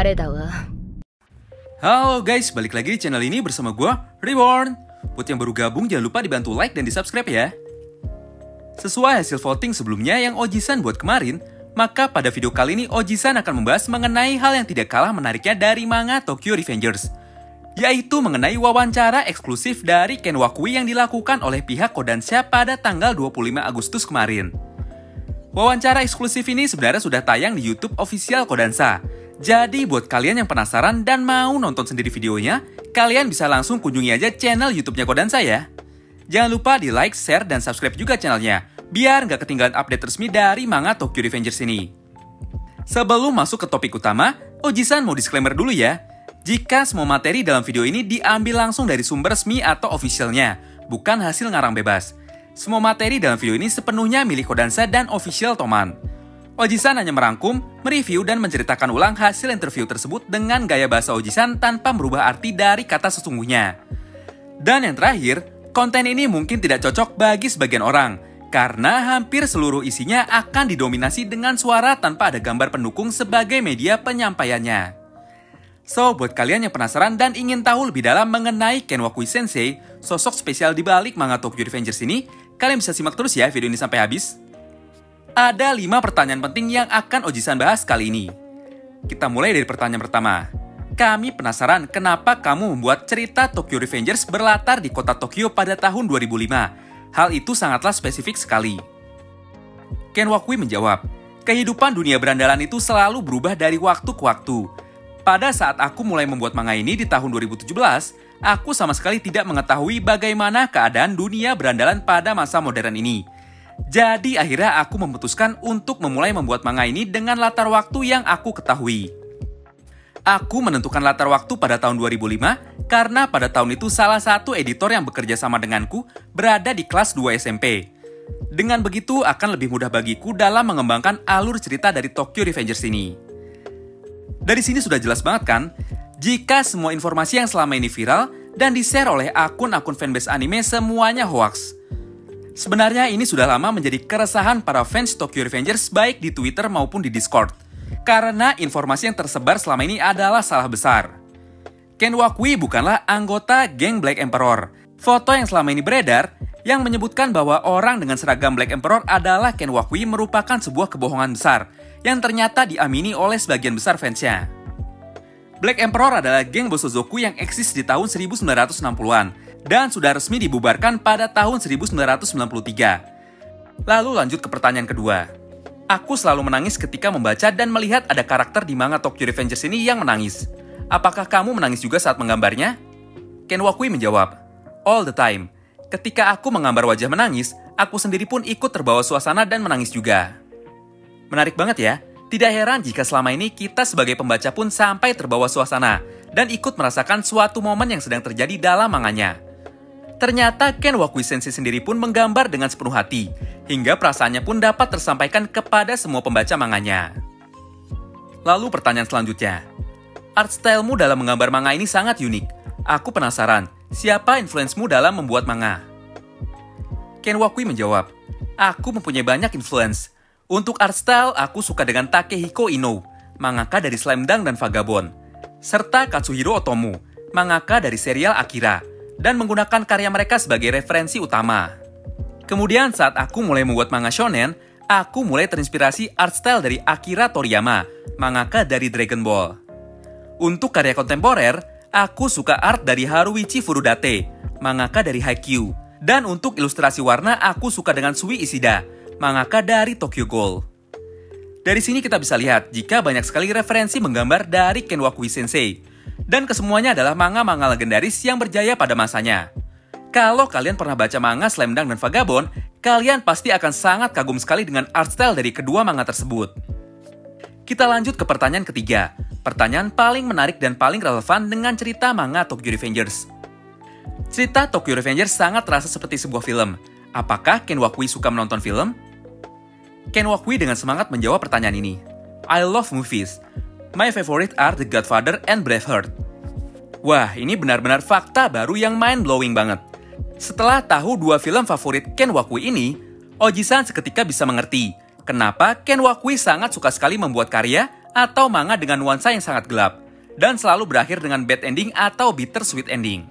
れだわ。 Halo guys, balik lagi di channel ini bersama gue, Reborn. Buat yang baru gabung, jangan lupa dibantu like dan di-subscribe ya. Sesuai hasil voting sebelumnya yang Oji-san buat kemarin, maka pada video kali ini Oji-san akan membahas mengenai hal yang tidak kalah menariknya dari manga Tokyo Revengers, yaitu mengenai wawancara eksklusif dari Ken Wakui yang dilakukan oleh pihak Kodansha pada tanggal 25 Agustus kemarin. Wawancara eksklusif ini sebenarnya sudah tayang di YouTube official Kodansha. Jadi buat kalian yang penasaran dan mau nonton sendiri videonya, kalian bisa langsung kunjungi aja channel YouTube-nya Kodansha ya. Jangan lupa di like, share, dan subscribe juga channelnya, biar nggak ketinggalan update resmi dari manga Tokyo Revengers ini. Sebelum masuk ke topik utama, Oji-san mau disclaimer dulu ya. Jika semua materi dalam video ini diambil langsung dari sumber resmi atau officialnya, bukan hasil ngarang bebas. Semua materi dalam video ini sepenuhnya milik Kodansha dan official Toman. Oji-san hanya merangkum, mereview, dan menceritakan ulang hasil interview tersebut dengan gaya bahasa Oji-san tanpa merubah arti dari kata sesungguhnya. Dan yang terakhir, konten ini mungkin tidak cocok bagi sebagian orang, karena hampir seluruh isinya akan didominasi dengan suara tanpa ada gambar pendukung sebagai media penyampaiannya. So, buat kalian yang penasaran dan ingin tahu lebih dalam mengenai Ken Wakui Sensei, sosok spesial di balik manga Tokyo Revengers ini, kalian bisa simak terus ya video ini sampai habis. Ada 5 pertanyaan penting yang akan Oji-san bahas kali ini. Kita mulai dari pertanyaan pertama. Kami penasaran kenapa kamu membuat cerita Tokyo Revengers berlatar di kota Tokyo pada tahun 2005. Hal itu sangatlah spesifik sekali. Ken Wakui menjawab, kehidupan dunia berandalan itu selalu berubah dari waktu ke waktu. Pada saat aku mulai membuat manga ini di tahun 2017, aku sama sekali tidak mengetahui bagaimana keadaan dunia berandalan pada masa modern ini. Jadi akhirnya aku memutuskan untuk memulai membuat manga ini dengan latar waktu yang aku ketahui. Aku menentukan latar waktu pada tahun 2005 karena pada tahun itu salah satu editor yang bekerja sama denganku berada di kelas 2 SMP. Dengan begitu akan lebih mudah bagiku dalam mengembangkan alur cerita dari Tokyo Revengers ini. Dari sini sudah jelas banget kan, jika semua informasi yang selama ini viral dan di-share oleh akun-akun fanbase anime semuanya hoax. Sebenarnya ini sudah lama menjadi keresahan para fans Tokyo Revengers baik di Twitter maupun di Discord. Karena informasi yang tersebar selama ini adalah salah besar. Ken Wakui bukanlah anggota geng Black Emperor. Foto yang selama ini beredar, yang menyebutkan bahwa orang dengan seragam Black Emperor adalah Ken Wakui merupakan sebuah kebohongan besar, yang ternyata diamini oleh sebagian besar fansnya. Black Emperor adalah geng Bosozoku yang eksis di tahun 1960-an. Dan sudah resmi dibubarkan pada tahun 1993. Lalu lanjut ke pertanyaan kedua. Aku selalu menangis ketika membaca dan melihat ada karakter di manga Tokyo Revengers ini yang menangis. Apakah kamu menangis juga saat menggambarnya? Ken Wakui menjawab, all the time. Ketika aku menggambar wajah menangis, aku sendiri pun ikut terbawa suasana dan menangis juga. Menarik banget ya? Tidak heran jika selama ini kita sebagai pembaca pun sampai terbawa suasana dan ikut merasakan suatu momen yang sedang terjadi dalam manganya. Ternyata Ken Wakui Sensei sendiri pun menggambar dengan sepenuh hati, hingga perasaannya pun dapat tersampaikan kepada semua pembaca manganya. Lalu pertanyaan selanjutnya. Art stylemu dalam menggambar manga ini sangat unik. Aku penasaran, siapa influence-mu dalam membuat manga? Ken Wakui menjawab, aku mempunyai banyak influence. Untuk art style, aku suka dengan Takehiko Inoue, mangaka dari Slam Dunk dan Vagabond, serta Katsuhiro Otomo, mangaka dari serial Akira, dan menggunakan karya mereka sebagai referensi utama. Kemudian saat aku mulai membuat manga shonen, aku mulai terinspirasi art style dari Akira Toriyama, mangaka dari Dragon Ball. Untuk karya kontemporer, aku suka art dari Haruichi Furudate, mangaka dari Haikyuu. Dan untuk ilustrasi warna, aku suka dengan Sui Ishida, mangaka dari Tokyo Ghoul. Dari sini kita bisa lihat jika banyak sekali referensi menggambar dari Ken Wakui Sensei. Dan kesemuanya adalah manga-manga legendaris yang berjaya pada masanya. Kalau kalian pernah baca manga Slam Dunk dan Vagabond, kalian pasti akan sangat kagum sekali dengan art style dari kedua manga tersebut. Kita lanjut ke pertanyaan ketiga. Pertanyaan paling menarik dan paling relevan dengan cerita manga Tokyo Revengers. Cerita Tokyo Revengers sangat terasa seperti sebuah film. Apakah Ken Wakui suka menonton film? Ken Wakui dengan semangat menjawab pertanyaan ini. I love movies. My favorite are The Godfather and Braveheart. Wah, ini benar-benar fakta baru yang mind-blowing banget. Setelah tahu 2 film favorit Ken Wakui ini, Oji-san seketika bisa mengerti kenapa Ken Wakui sangat suka sekali membuat karya atau manga dengan nuansa yang sangat gelap, dan selalu berakhir dengan bad ending atau bittersweet ending.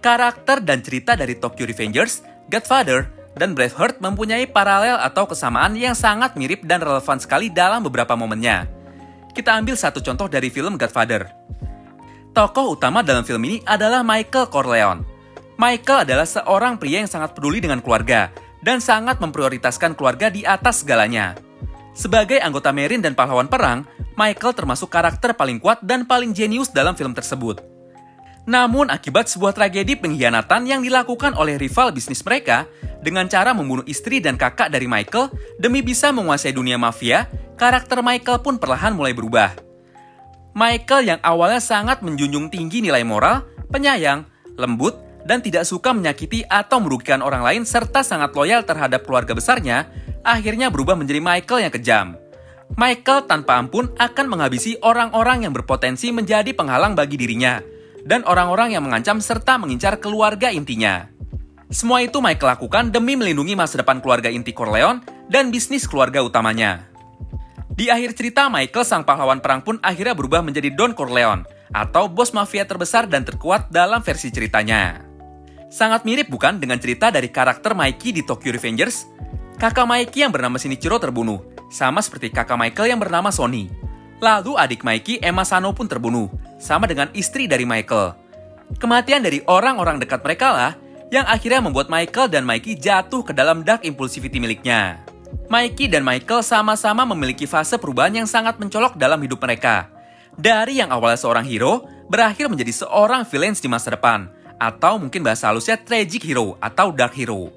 Karakter dan cerita dari Tokyo Revengers, Godfather, dan Braveheart mempunyai paralel atau kesamaan yang sangat mirip dan relevan sekali dalam beberapa momennya. Kita ambil satu contoh dari film Godfather. Tokoh utama dalam film ini adalah Michael Corleone. Michael adalah seorang pria yang sangat peduli dengan keluarga dan sangat memprioritaskan keluarga di atas segalanya. Sebagai anggota Marine dan pahlawan perang, Michael termasuk karakter paling kuat dan paling jenius dalam film tersebut. Namun akibat sebuah tragedi pengkhianatan yang dilakukan oleh rival bisnis mereka dengan cara membunuh istri dan kakak dari Michael demi bisa menguasai dunia mafia, karakter Michael pun perlahan mulai berubah. Michael yang awalnya sangat menjunjung tinggi nilai moral, penyayang, lembut, dan tidak suka menyakiti atau merugikan orang lain serta sangat loyal terhadap keluarga besarnya, akhirnya berubah menjadi Michael yang kejam. Michael tanpa ampun akan menghabisi orang-orang yang berpotensi menjadi penghalang bagi dirinya, dan orang-orang yang mengancam serta mengincar keluarga intinya. Semua itu Michael lakukan demi melindungi masa depan keluarga inti Corleone dan bisnis keluarga utamanya. Di akhir cerita, Michael sang pahlawan perang pun akhirnya berubah menjadi Don Corleone, atau bos mafia terbesar dan terkuat dalam versi ceritanya. Sangat mirip bukan dengan cerita dari karakter Mikey di Tokyo Revengers? Kakak Mikey yang bernama Shinichiro terbunuh, sama seperti kakak Michael yang bernama Sonny. Lalu adik Mikey, Emma Sano pun terbunuh, sama dengan istri dari Michael. Kematian dari orang-orang dekat mereka lah yang akhirnya membuat Michael dan Mikey jatuh ke dalam dark impulsivity miliknya. Mikey dan Michael sama-sama memiliki fase perubahan yang sangat mencolok dalam hidup mereka. Dari yang awalnya seorang hero, berakhir menjadi seorang villain di masa depan, atau mungkin bahasa halusnya tragic hero atau dark hero.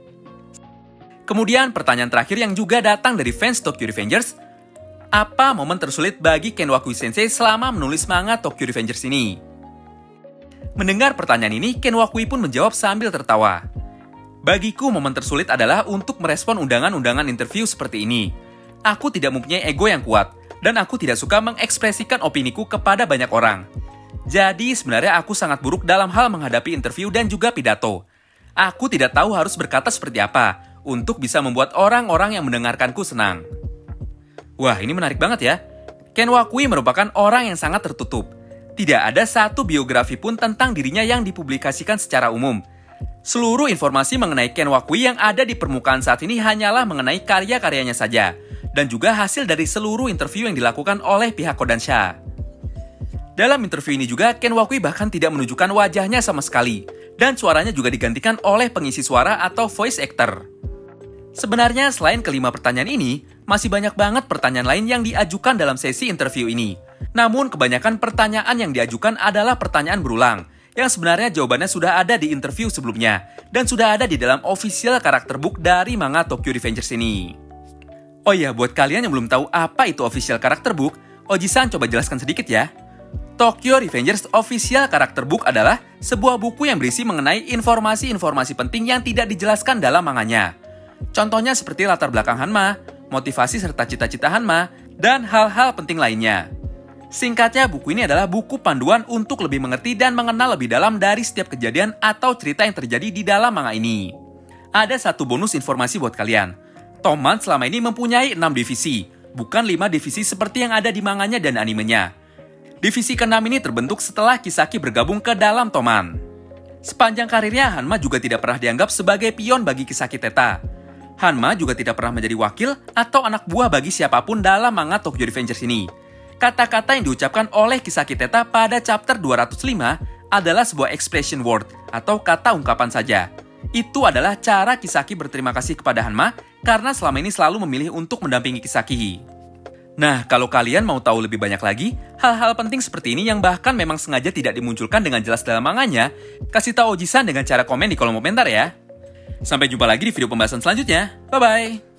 Kemudian pertanyaan terakhir yang juga datang dari fans Tokyo Revengers, apa momen tersulit bagi Ken Wakui Sensei selama menulis manga Tokyo Revengers ini? Mendengar pertanyaan ini, Ken Wakui pun menjawab sambil tertawa. Bagiku momen tersulit adalah untuk merespon undangan-undangan interview seperti ini. Aku tidak mempunyai ego yang kuat, dan aku tidak suka mengekspresikan opiniku kepada banyak orang. Jadi sebenarnya aku sangat buruk dalam hal menghadapi interview dan juga pidato. Aku tidak tahu harus berkata seperti apa, untuk bisa membuat orang-orang yang mendengarkanku senang. Wah, ini menarik banget ya. Ken Wakui merupakan orang yang sangat tertutup. Tidak ada satu biografi pun tentang dirinya yang dipublikasikan secara umum. Seluruh informasi mengenai Ken Wakui yang ada di permukaan saat ini hanyalah mengenai karya-karyanya saja, dan juga hasil dari seluruh interview yang dilakukan oleh pihak Kodansha. Dalam interview ini juga, Ken Wakui bahkan tidak menunjukkan wajahnya sama sekali, dan suaranya juga digantikan oleh pengisi suara atau voice actor. Sebenarnya selain kelima pertanyaan ini, masih banyak banget pertanyaan lain yang diajukan dalam sesi interview ini. Namun kebanyakan pertanyaan yang diajukan adalah pertanyaan berulang, yang sebenarnya jawabannya sudah ada di interview sebelumnya, dan sudah ada di dalam official karakter book dari manga Tokyo Revengers ini. Oh iya, buat kalian yang belum tahu apa itu official karakter book, Oji-san coba jelaskan sedikit ya. Tokyo Revengers Official Character Book adalah sebuah buku yang berisi mengenai informasi-informasi penting yang tidak dijelaskan dalam manganya. Contohnya seperti latar belakang Hanma, motivasi serta cita-cita Hanma, dan hal-hal penting lainnya. Singkatnya, buku ini adalah buku panduan untuk lebih mengerti dan mengenal lebih dalam dari setiap kejadian atau cerita yang terjadi di dalam manga ini. Ada satu bonus informasi buat kalian. Toman selama ini mempunyai 6 divisi, bukan 5 divisi seperti yang ada di manganya dan animenya. Divisi ke-6 ini terbentuk setelah Kisaki bergabung ke dalam Toman. Sepanjang karirnya, Hanma juga tidak pernah dianggap sebagai pion bagi Kisaki Teta. Hanma juga tidak pernah menjadi wakil atau anak buah bagi siapapun dalam manga Tokyo Revengers ini. Kata-kata yang diucapkan oleh Kisaki Teta pada chapter 205 adalah sebuah expression word atau kata ungkapan saja. Itu adalah cara Kisaki berterima kasih kepada Hanma karena selama ini selalu memilih untuk mendampingi Kisaki. Nah, kalau kalian mau tahu lebih banyak lagi, hal-hal penting seperti ini yang bahkan memang sengaja tidak dimunculkan dengan jelas dalam manganya, kasih tahu Oji-san dengan cara komen di kolom komentar ya. Sampai jumpa lagi di video pembahasan selanjutnya. Bye-bye!